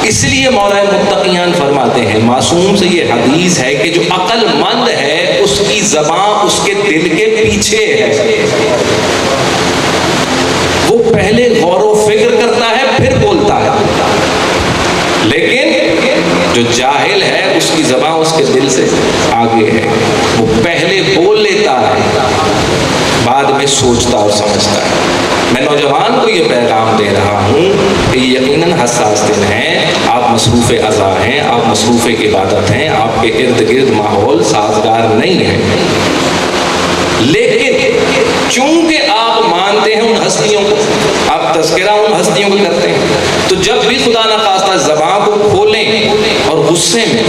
इसलिए मौला मुत्तक़ियान फरमाते हैं, मासूम से ये हदीस है कि जो अक्लमंद है उसकी ज़बान उसके दिल के पीछे है, वो पहले गौर व फिक्र करता है फिर बोलता है, लेकिन जो जाहिल है उसकी ज़बान उसके दिल से आगे है, वो पहले बोल लेता है बाद में सोचता और समझता है। मैं नौजवान को ये पैगाम दे रहा हूँ कि यकीनन हसास दिन है, आप मसरूफ़ अज़ा हैं, आप मसरूफ़ इबादत हैं, आपके इर्द गिर्द माहौल साजगार नहीं है, लेकिन चूंकि आप मानते हैं उन हस्तियों को, आप तज़किरा उन हस्तियों को करते हैं, तो जब भी खुदा न खास्ता ज़बान को खोलें और गुस्से में,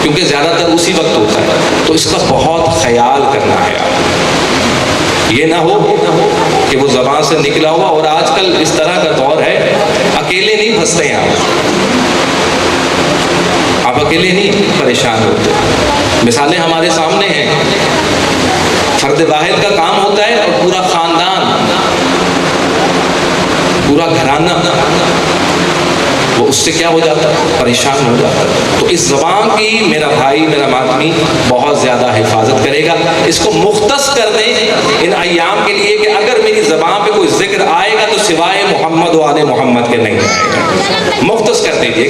क्योंकि ज़्यादातर उसी वक्त होता है, तो इसका बहुत ख्याल करना है। आप ये ना हो कि वो ज़बान से निकला हुआ, और आजकल इस तरह का दौर है, अकेले नहीं फंसते हैं आप अकेले नहीं परेशान होते। मिसालें हमारे सामने हैं, फर्द वाहिद का काम होता है और पूरा खानदान, पूरा घराना वो उससे क्या हो जाता है, परेशान हो जाता है। तो इस ज़बान की मेरा भाई मेरा मातमी बहुत ज़्यादा हिफाजत करेगा। इसको मुख्तस कर दें इन अय्याम के लिए कि अगर मेरी ज़बान पे कोई जिक्र आएगा तो सिवाय मोहम्मद व आले मोहम्मद के नहीं आएगा, मुख्तस कर दीजिए।